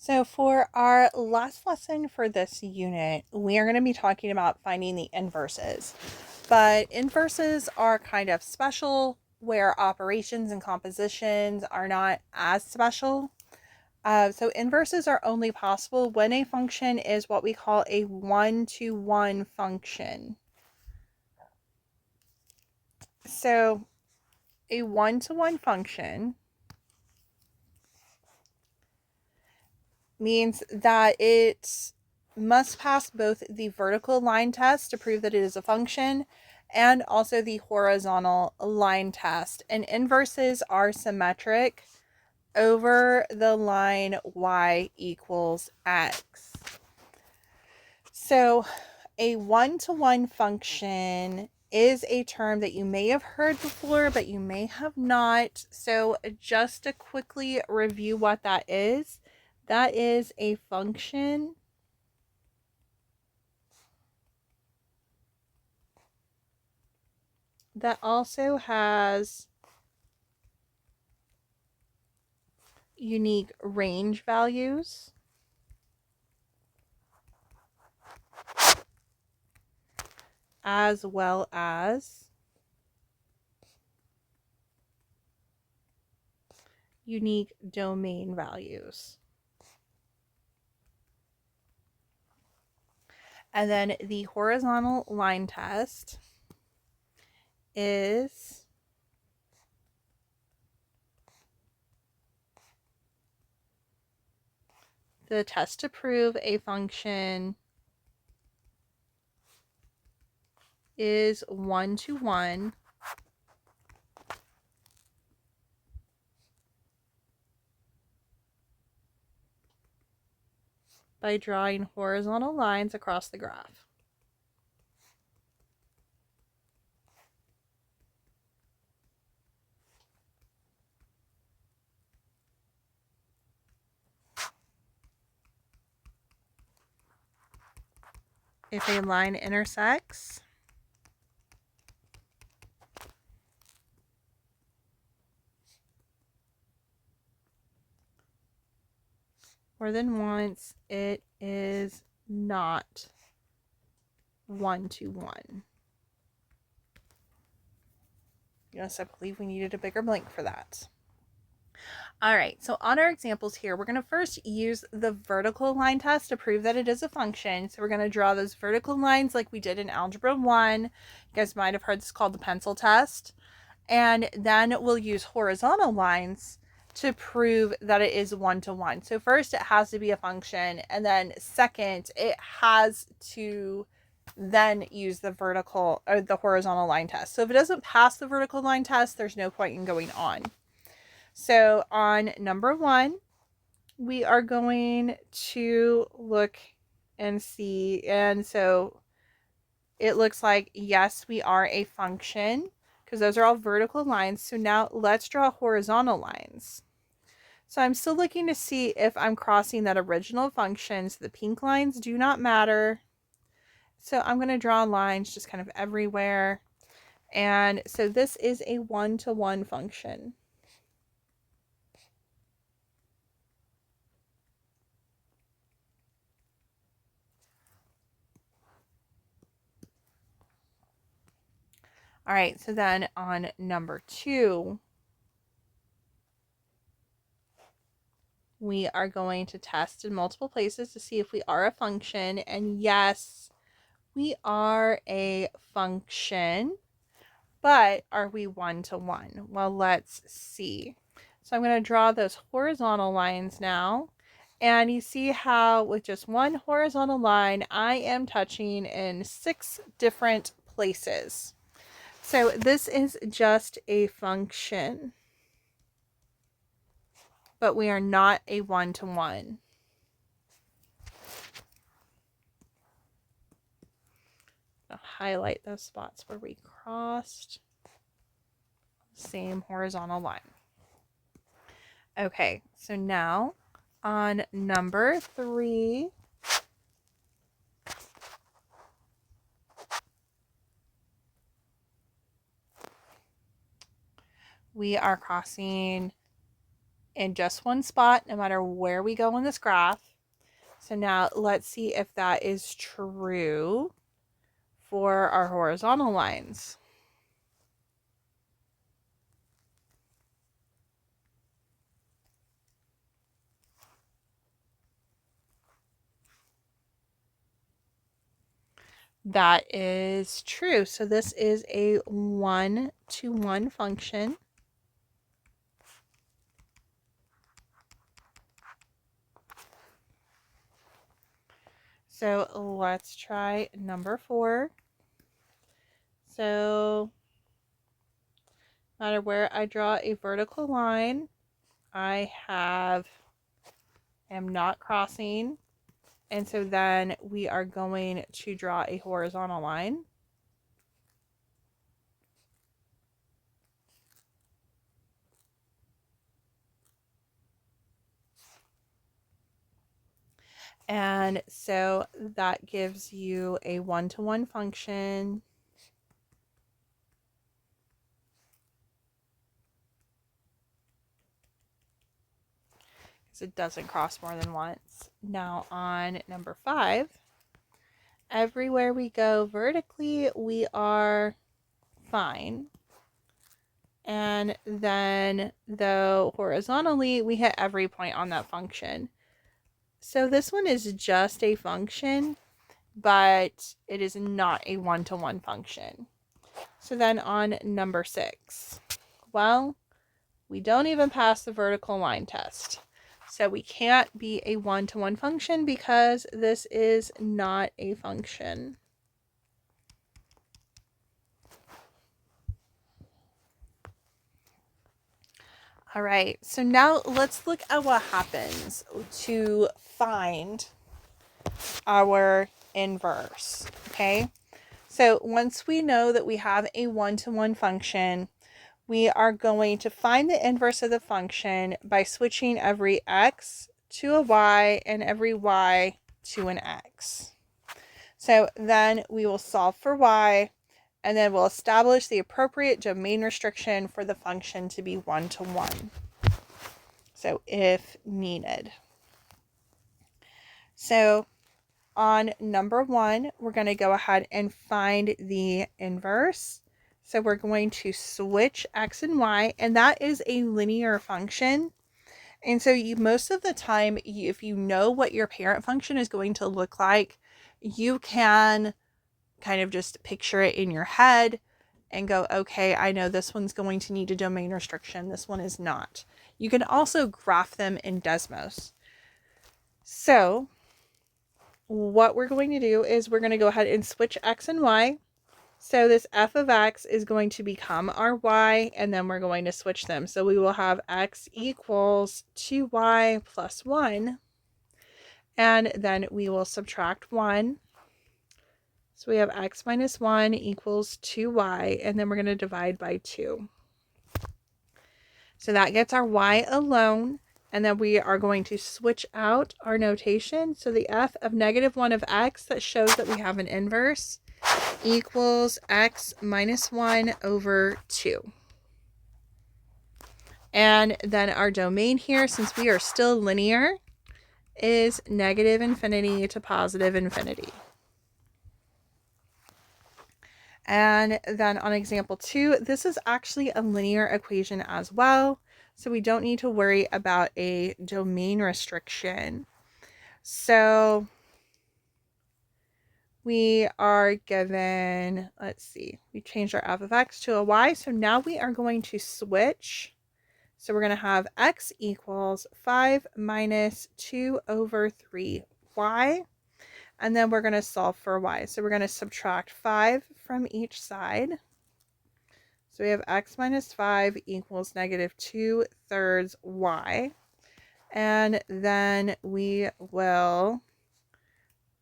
So for our last lesson for this unit, we are going to be talking about finding the inverses. But inverses are kind of special where operations and compositions are not as special. So inverses are only possible when a function is what we call a one-to-one function. So a one-to-one function means that it must pass both the vertical line test to prove that it is a function and also the horizontal line test. And inverses are symmetric over the line y equals x. So a one-to-one function is a term that you may have heard before, but you may have not. So just to quickly review what that is a function that also has unique range values as well as unique domain values. And then the horizontal line test is the test to prove a function is one-to-one by drawing horizontal lines across the graph. If a line intersects more than once, it is not one-to-one. Yes, I believe we needed a bigger blank for that. All right, so on our examples here, we're going to first use the vertical line test to prove that it is a function. So we're going to draw those vertical lines like we did in Algebra 1. You guys might have heard this called the pencil test. And then we'll use horizontal lines to prove that it is one-to-one. So first it has to be a function, and then second it has to then use the vertical or the horizontal line test. So if it doesn't pass the vertical line test, there's no point in going on. So on number 1, we are going to look and see, and so it looks like yes, we are a function because those are all vertical lines. So now let's draw horizontal lines. So I'm still looking to see if I'm crossing that original function. So the pink lines do not matter. So I'm going to draw lines just kind of everywhere. And so this is a one-to-one function. All right, so then on number 2, we are going to test in multiple places to see if we are a function. And yes, we are a function, but are we one-to-one? Well, let's see. So I'm going to draw those horizontal lines now. And you see how with just one horizontal line, I am touching in 6 different places. So this is just a function, but we are not a one-to-one. I'll highlight those spots where we crossed same horizontal line. Okay, so now on number 3, we are crossing in just one spot, no matter where we go in this graph. So now let's see if that is true for our horizontal lines. That is true. So this is a 1-to-1 function. So let's try number 4. So no matter where I draw a vertical line, I am not crossing. And so then we are going to draw a horizontal line. And so that gives you a 1-to-1 function. Because it doesn't cross more than once. Now on number 5, everywhere we go vertically, we are fine. And then though horizontally, we hit every point on that function. So this one is just a function, but it is not a 1-to-1 function. So then on number 6, well, we don't even pass the vertical line test. So we can't be a 1-to-1 function because this is not a function. All right, so now let's look at what happens to find our inverse, okay? So once we know that we have a 1-to-1 function, we are going to find the inverse of the function by switching every x to a y and every y to an x. So then we will solve for y, and then we'll establish the appropriate domain restriction for the function to be 1-to-1. So if needed. So on number 1, we're going to go ahead and find the inverse. So we're going to switch x and y, and that is a linear function. And so most of the time, if you know what your parent function is going to look like, you can kind of just picture it in your head and go, okay, I know this one's going to need a domain restriction. This one is not. You can also graph them in Desmos. So what we're going to do is we're going to go ahead and switch x and y. So this f of x is going to become our y, and then we're going to switch them. So we will have x equals 2y plus 1, and then we will subtract 1. So we have x minus 1 equals 2y, and then we're going to divide by 2. So that gets our y alone, and then we are going to switch out our notation. So the f of -1 of x, that shows that we have an inverse, equals x minus 1 over 2. And then our domain here, since we are still linear, is -infinity to +infinity. And then on example 2, this is actually a linear equation as well. So we don't need to worry about a domain restriction. So we are given, let's see, we changed our f of x to a y. So now we are going to switch. So we're going to have x equals 5 minus 2 over 3y. And then we're going to solve for y. So we're going to subtract 5 from each side. So we have x minus 5 equals -2/3 y. And then we will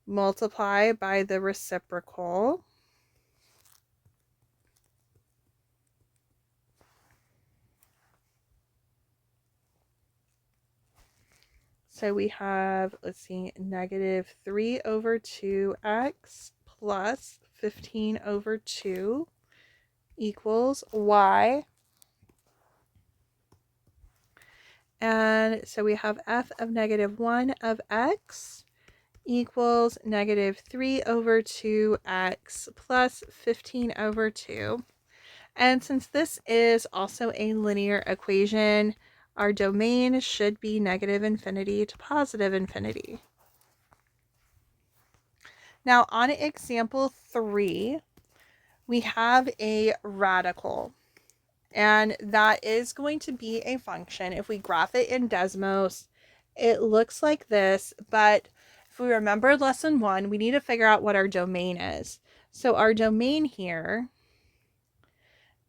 multiply by the reciprocal. So we have, let's see, -3 over 2x plus 15 over 2 equals y. And so we have f of negative 1 of x equals negative 3 over 2x plus 15 over 2. And since this is also a linear equation, our domain should be negative infinity to positive infinity. Now on example 3, we have a radical. And that is going to be a function. If we graph it in Desmos, it looks like this. But if we remember lesson 1, we need to figure out what our domain is. So our domain here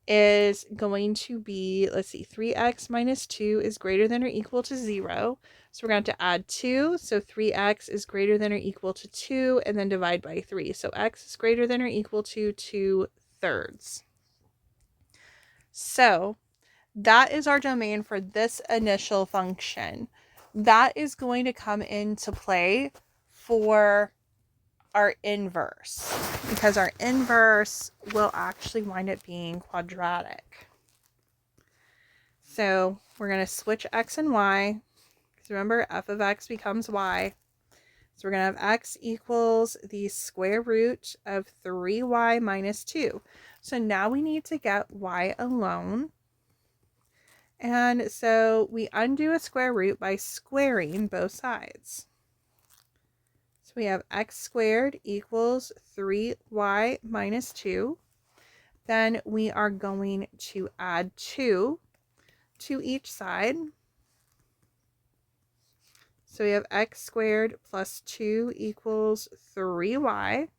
is going to be, let's see, 3x minus 2 is greater than or equal to 0. So we're going to have to add 2. So 3x is greater than or equal to 2, and then divide by 3. So x is greater than or equal to 2/3. So that is our domain for this initial function. That is going to come into play for our inverse, because our inverse will actually wind up being quadratic. So we're going to switch x and y, because remember f of x becomes y. So we're going to have x equals the square root of 3y minus 2. So now we need to get y alone. And so we undo a square root by squaring both sides. So we have x squared equals 3y minus 2. Then we are going to add 2 to each side. So we have x squared plus 2 equals 3y.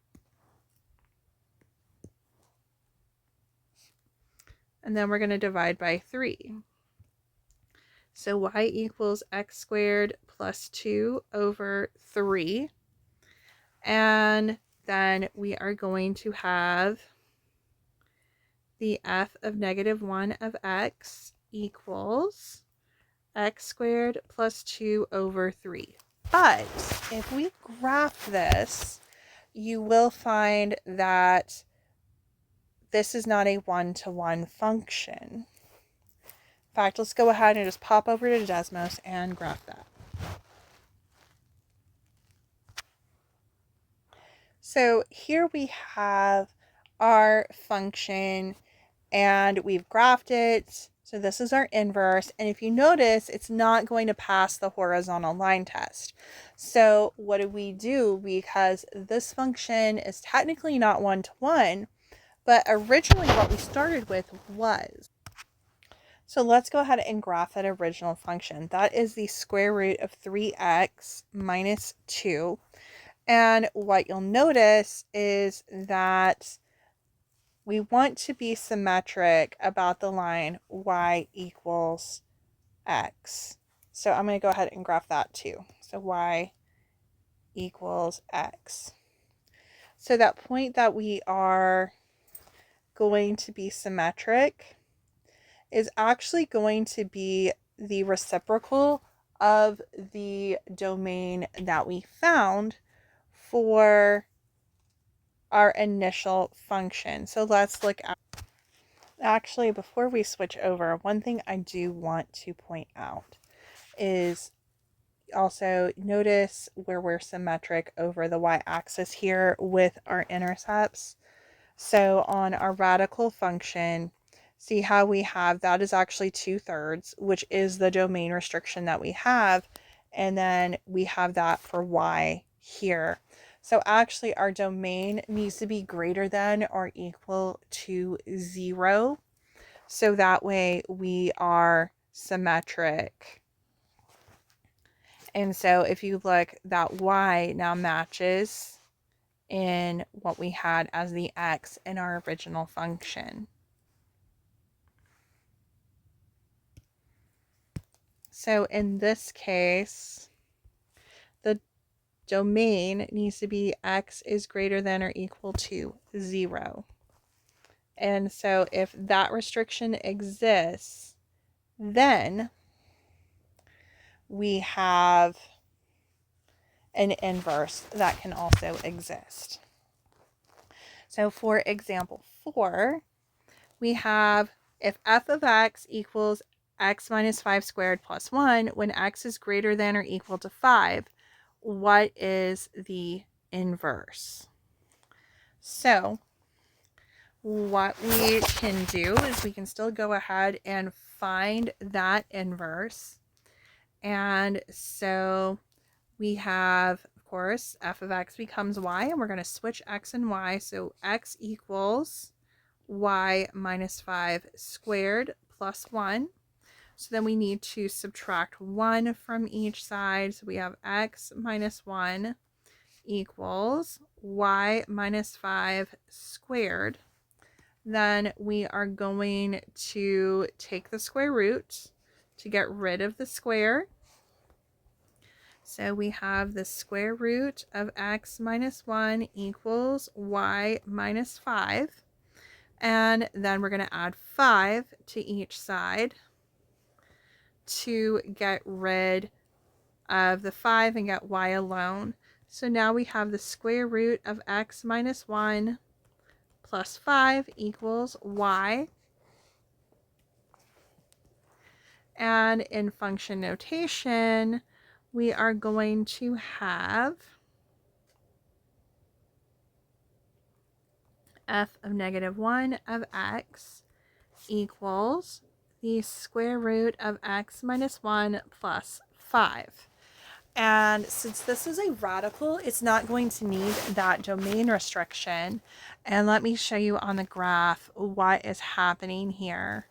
And then we're going to divide by 3. So y equals x squared plus 2 over 3. And then we are going to have the f of negative 1 of x equals x squared plus 2 over 3. But if we graph this, you will find that this is not a one-to-one function. In fact, let's go ahead and just pop over to Desmos and graph that. So here we have our function and we've graphed it. So this is our inverse. And if you notice, it's not going to pass the horizontal line test. So what do we do? Because this function is technically not one-to-one, but originally what we started with was. So let's go ahead and graph that original function. That is the square root of 3x minus 2. And what you'll notice is that we want to be symmetric about the line y equals x. So I'm going to go ahead and graph that too. So y equals x. So that point that we are going to be symmetric is actually going to be the reciprocal of the domain that we found for our initial function. So let's look at, actually before we switch over, one thing I do want to point out is also notice where we're symmetric over the y-axis here with our intercepts. So on our radical function, see how we have that is actually 2/3, which is the domain restriction that we have. And then we have that for y here. So actually our domain needs to be greater than or equal to 0. So that way we are symmetric. And so if you look, that y now matches in what we had as the x in our original function. So in this case, the domain needs to be x is greater than or equal to 0. And so if that restriction exists, then we have an inverse that can also exist. So for example 4, we have if f of x equals x minus 5 squared plus 1 when x is greater than or equal to 5. What is the inverse? So what we can do is we can still go ahead and find that inverse. And so we have, of course, f of x becomes y, and we're going to switch x and y. So x equals y minus 5 squared plus 1. So then we need to subtract 1 from each side. So we have x minus 1 equals y minus 5 squared. Then we are going to take the square root to get rid of the square. So we have the square root of x minus 1 equals y minus 5. And then we're going to add 5 to each side to get rid of the 5 and get y alone. So now we have the square root of x minus 1 plus 5 equals y. And in function notation, we are going to have f of negative 1 of x equals the square root of x minus 1 plus 5. And since this is a radical, it's not going to need that domain restriction. And let me show you on the graph what is happening here.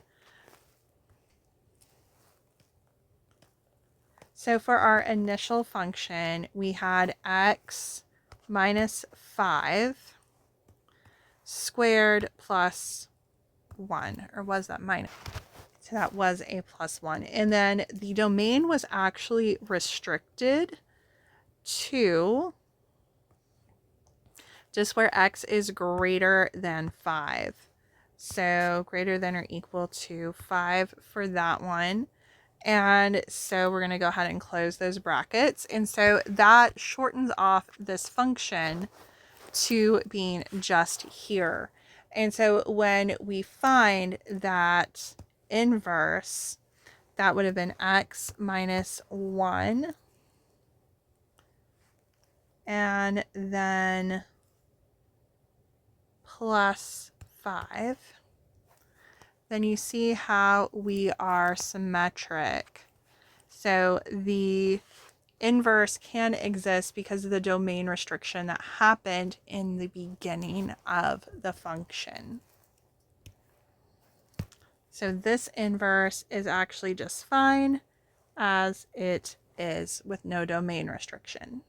So for our initial function, we had x minus 5 squared plus 1, or was that minus? So that was a plus 1. And then the domain was actually restricted to just where x is greater than 5. So greater than or equal to 5 for that one. And so we're going to go ahead and close those brackets. And so that shortens off this function to being just here. And so when we find that inverse, that would have been x minus 1. And then plus 5. Then you see how we are symmetric. So the inverse can exist because of the domain restriction that happened in the beginning of the function. So this inverse is actually just fine as it is with no domain restriction.